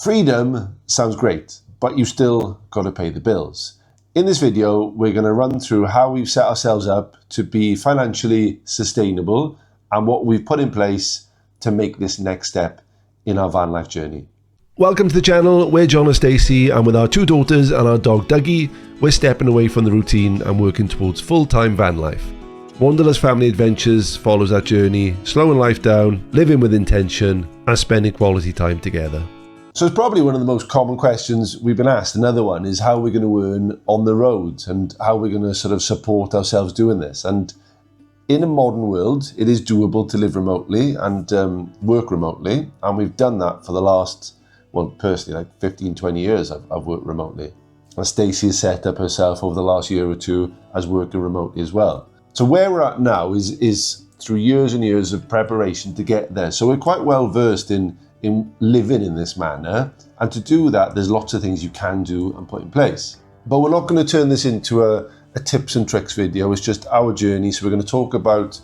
Freedom sounds great, but you still got to pay the bills. In this video, we're going to run through how we've set ourselves up to be financially sustainable and what we've put in place to make this next step in our van life journey. Welcome to the channel. We're John and Stacey, and with our two daughters and our dog Dougie, we're stepping away from the routine and working towards full-time van life. Wanderlust Family Adventures follows that journey, slowing life down, living with intention, and spending quality time together. So it's probably one of the most common questions we've been asked. Another one is how we're going to earn on the road and how we're going to sort of support ourselves doing this. And in a modern world, it is doable to live remotely and work remotely. And we've done that for the last, well, personally, like 15, 20 years I've worked remotely. And Stacey has set up herself over the last year or two as working remotely as well. So where we're at now is through years and years of preparation to get there. So we're quite well versed in living in this manner, and to do that there's lots of things you can do and put in place. But we're not going to turn this into a tips and tricks video. It's just our journey, so we're going to talk about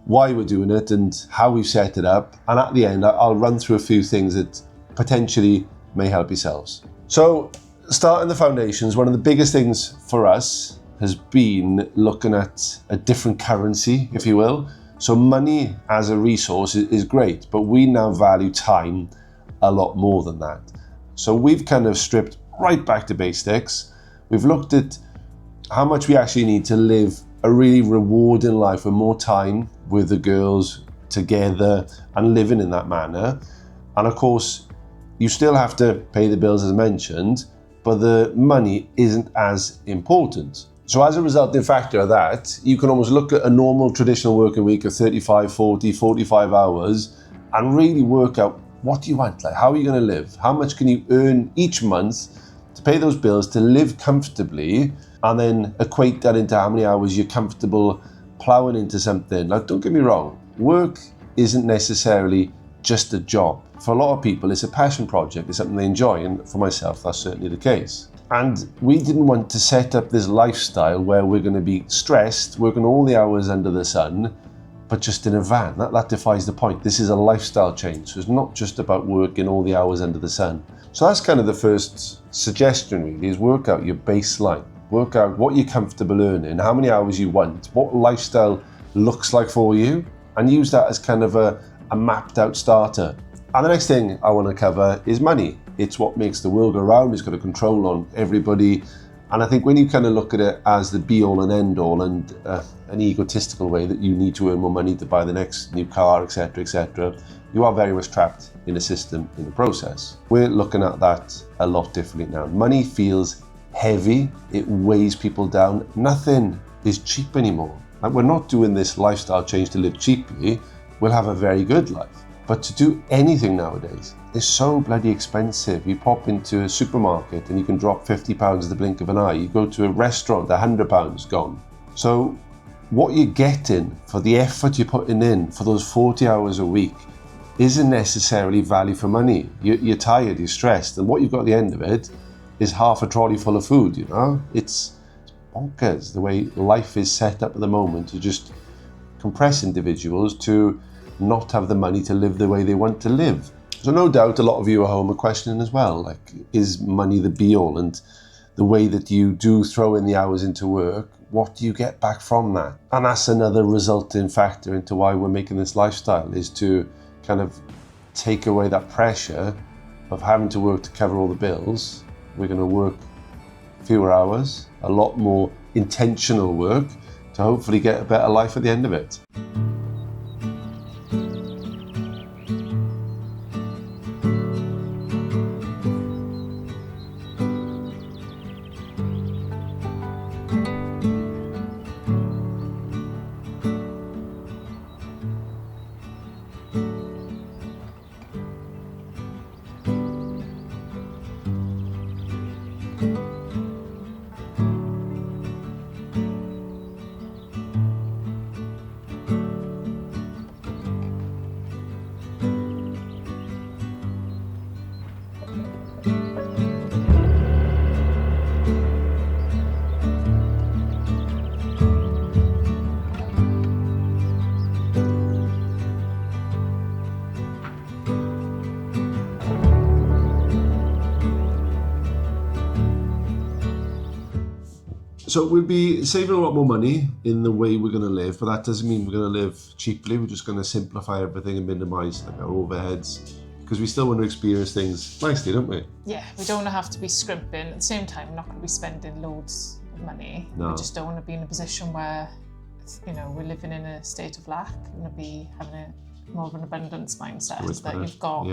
why we're doing it and how we've set it up, and at the end I'll run through a few things that potentially may help yourselves. So starting the foundations, one of the biggest things for us has been looking at a different currency, if you will. So money as a resource is great, but we now value time a lot more than that. So we've kind of stripped right back to basics. We've looked at how much we actually need to live a really rewarding life with more time with the girls together and living in that manner. And of course, you still have to pay the bills as mentioned, but the money isn't as important. So as a resulting factor of that, you can almost look at a normal traditional working week of 35, 40, 45 hours and really work out what do you want, like how are you going to live? How much can you earn each month to pay those bills, to live comfortably, and then equate that into how many hours you're comfortable plowing into something. Now, don't get me wrong, work isn't necessarily just a job. For a lot of people, it's a passion project, it's something they enjoy, and for myself, that's certainly the case. And we didn't want to set up this lifestyle where we're going to be stressed, working all the hours under the sun, but just in a van. That defies the point. This is a lifestyle change. So it's not just about working all the hours under the sun. So that's kind of the first suggestion really, is work out your baseline. Work out what you're comfortable earning, how many hours you want, what lifestyle looks like for you, and use that as kind of a mapped out starter. And the next thing I want to cover is money. It's what makes the world go round. It's got a control on everybody. And I think when you kind of look at it as the be all and end all and an egotistical way that you need to earn more money to buy the next new car, etc., you are very much trapped in a system in the process. We're looking at that a lot differently now. Money feels heavy. It weighs people down. Nothing is cheap anymore. Like, we're not doing this lifestyle change to live cheaply. We'll have a very good life. But to do anything nowadays is so bloody expensive. You pop into a supermarket and you can drop £50 at the blink of an eye. You go to a restaurant, £100 gone. So what you're getting for the effort you're putting in for those 40 hours a week isn't necessarily value for money. You're tired, you're stressed, and what you've got at the end of it is half a trolley full of food, you know? It's bonkers the way life is set up at the moment to just compress individuals to not have the money to live the way they want to live. So no doubt a lot of you at home are questioning as well, like, is money the be all? And the way that you do throw in the hours into work, what do you get back from that? And that's another resulting factor into why we're making this lifestyle, is to kind of take away that pressure of having to work to cover all the bills. We're going to work fewer hours, a lot more intentional work to hopefully get a better life at the end of it. So we'll be saving a lot more money in the way we're going to live, but that doesn't mean we're going to live cheaply. We're just going to simplify everything and minimise our overheads, because we still want to experience things nicely, don't we? Yeah, we don't want to have to be scrimping. At the same time, we're not going to be spending loads of money. No. We just don't want to be in a position where, we're living in a state of lack. We want to be having more of an abundance mindset, that you've got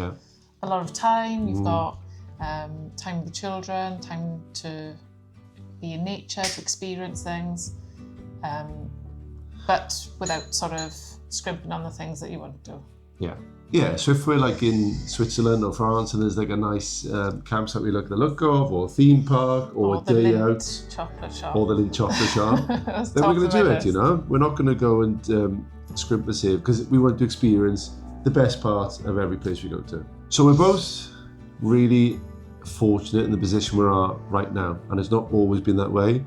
a lot of time, you've got time with the children, time to be in nature, to experience things, but without sort of scrimping on the things that you want to do. Yeah, so if we're like in Switzerland or France and there's like a nice campsite we like the look of, or theme park, or a day out, chocolate shop, or the Lindt chocolate shop, then we're going to do it, We're not going to go and scrimp and save, because we want to experience the best part of every place we go to. So we're both really fortunate in the position we are right now, and it's not always been that way.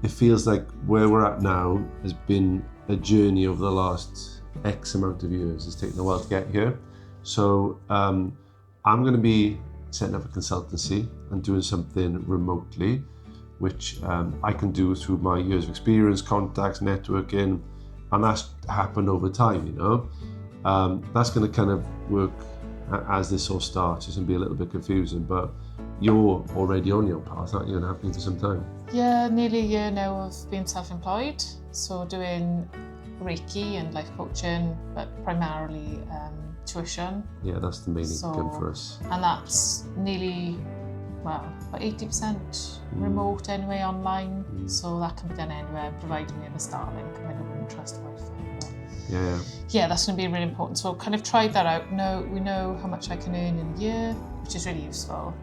It feels like where we're at now has been a journey over the last X amount of years. It's taken a while to get here. So I'm going to be setting up a consultancy and doing something remotely, which I can do through my years of experience, contacts, networking, and that's happened over time, That's going to kind of work as this all starts. It's going to be a little bit confusing, but you're already on your path, aren't you, and have been for some time? Yeah, nearly a year now of being self-employed, so doing Reiki and life coaching, but primarily tuition. Yeah, that's the main income for us. And that's nearly, about 80% remote anyway, online, so that can be done anywhere, providing me with a Starlink. I wouldn't trust Wi-Fi. Yeah, that's going to be really important. So kind of tried that out. We know how much I can earn in a year, which is really useful.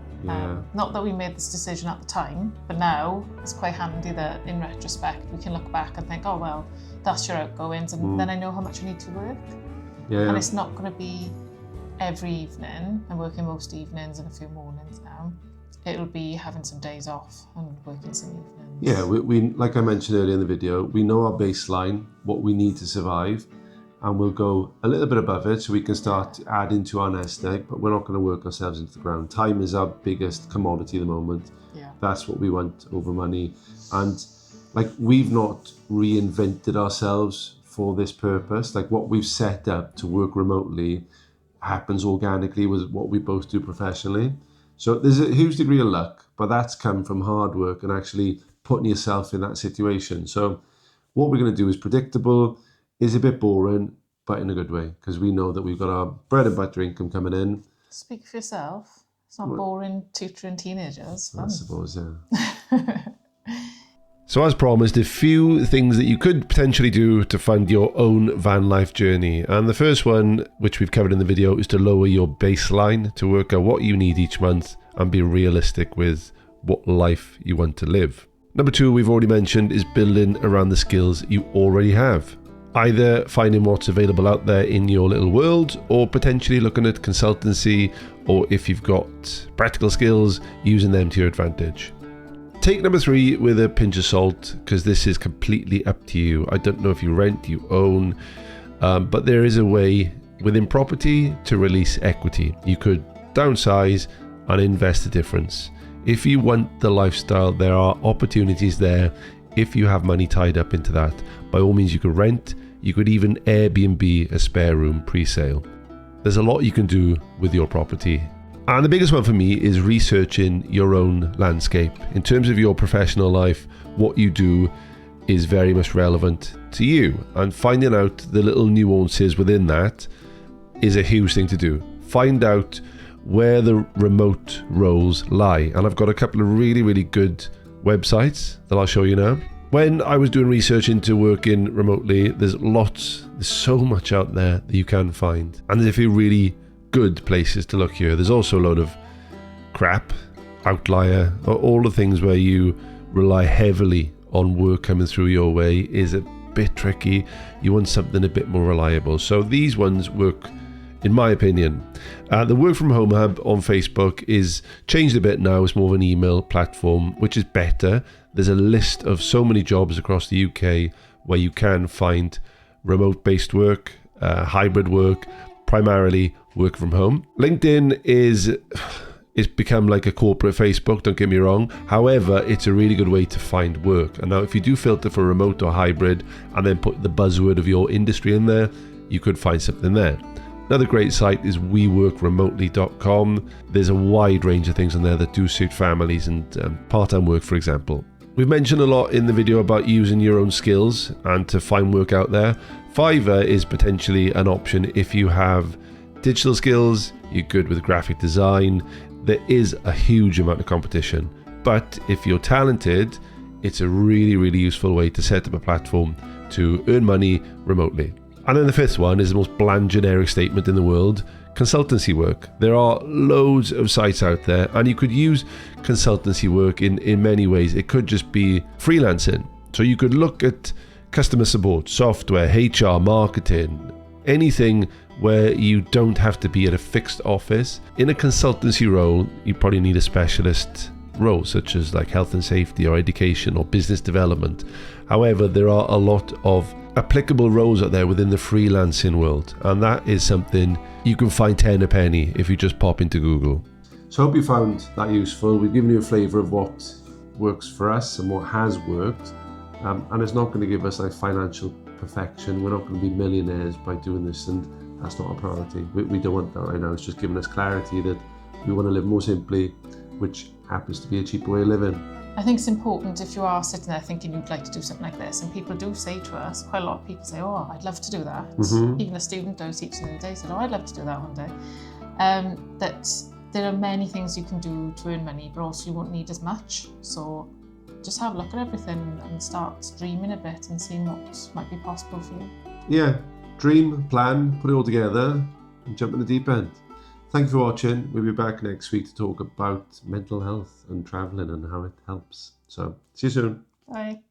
Not that we made this decision at the time, but now it's quite handy that in retrospect we can look back and think, oh well, that's your outgoings, and then I know how much I need to work. And it's not going to be every evening. I'm working most evenings and a few mornings now. It'll be having some days off and working some evenings. Yeah, we like I mentioned earlier in the video, we know our baseline, what we need to survive, and we'll go a little bit above it so we can start adding to our nest egg, but we're not going to work ourselves into the ground. Time is our biggest commodity at the moment. That's what we want over money. And like, we've not reinvented ourselves for this purpose. Like, what we've set up to work remotely happens organically with what we both do professionally. So there's a huge degree of luck, but that's come from hard work and actually putting yourself in that situation. So what we're going to do is predictable, is a bit boring, but in a good way, because we know that we've got our bread and butter income coming in. Speak for yourself. It's not boring tutoring teenagers. I suppose, yeah. So as promised, a few things that you could potentially do to fund your own van life journey. And the first one, which we've covered in the video, is to lower your baseline to work out what you need each month and be realistic with what life you want to live. Number two, we've already mentioned, is building around the skills you already have. Either finding what's available out there in your little world, or potentially looking at consultancy, or if you've got practical skills, using them to your advantage. Take number three with a pinch of salt, because this is completely up to you. I don't know if you rent, you own, but there is a way within property to release equity. You could downsize and invest the difference. If you want the lifestyle, there are opportunities there. If you have money tied up into that, by all means you could rent, you could even Airbnb a spare room pre-sale. There's a lot you can do with your property. And the biggest one for me is researching your own landscape. In terms of your professional life, what you do is very much relevant to you. And finding out the little nuances within that is a huge thing to do. Find out where the remote roles lie. And I've got a couple of really, really good websites that I'll show you now. When I was doing research into working remotely, there's so much out there that you can find. And there's a few really good places to look here. There's also a load of crap, outlier, all the things where you rely heavily on work coming through your way is a bit tricky. You want something a bit more reliable. So these ones work, in my opinion. The Work From Home Hub on Facebook is changed a bit now. It's more of an email platform, which is better. There's a list of so many jobs across the UK where you can find remote-based work, hybrid work, primarily work from home. LinkedIn is It's become like a corporate Facebook, don't get me wrong. However, it's a really good way to find work. And now if you do filter for remote or hybrid and then put the buzzword of your industry in there, you could find something there. Another great site is weworkremotely.com. There's a wide range of things on there that do suit families and part-time work, for example. We've mentioned a lot in the video about using your own skills and to find work out there. Fiverr is potentially an option if you have digital skills, you're good with graphic design. There is a huge amount of competition, but if you're talented, it's a really, really useful way to set up a platform to earn money remotely. And then the fifth one is the most bland generic statement in the world, consultancy work. There are loads of sites out there and you could use consultancy work in many ways. It could just be freelancing. So you could look at customer support, software, HR, marketing, anything where you don't have to be at a fixed office. In a consultancy role, you probably need a specialist role, such as like health and safety or education or business development. However, there are a lot of applicable roles out there within the freelancing world, and that is something you can find 10 a penny if you just pop into Google. So I hope you found that useful. We've given you a flavour of what works for us and what has worked, and it's not going to give us like financial perfection. We're not going to be millionaires by doing this, and that's not a priority. We don't want that right now. It's just giving us clarity that we want to live more simply, which happens to be a cheaper way of living. I think it's important if you are sitting there thinking you'd like to do something like this, and people do say to us, quite a lot of people say, oh, I'd love to do that. Even a student I was teaching the other day said, oh, I'd love to do that one day. That there are many things you can do to earn money, but also you won't need as much. So just have a look at everything and start dreaming a bit and seeing what might be possible for you. Yeah, dream, plan, put it all together and jump in the deep end. Thank you for watching. We'll be back next week to talk about mental health and travelling and how it helps. So, see you soon. Bye.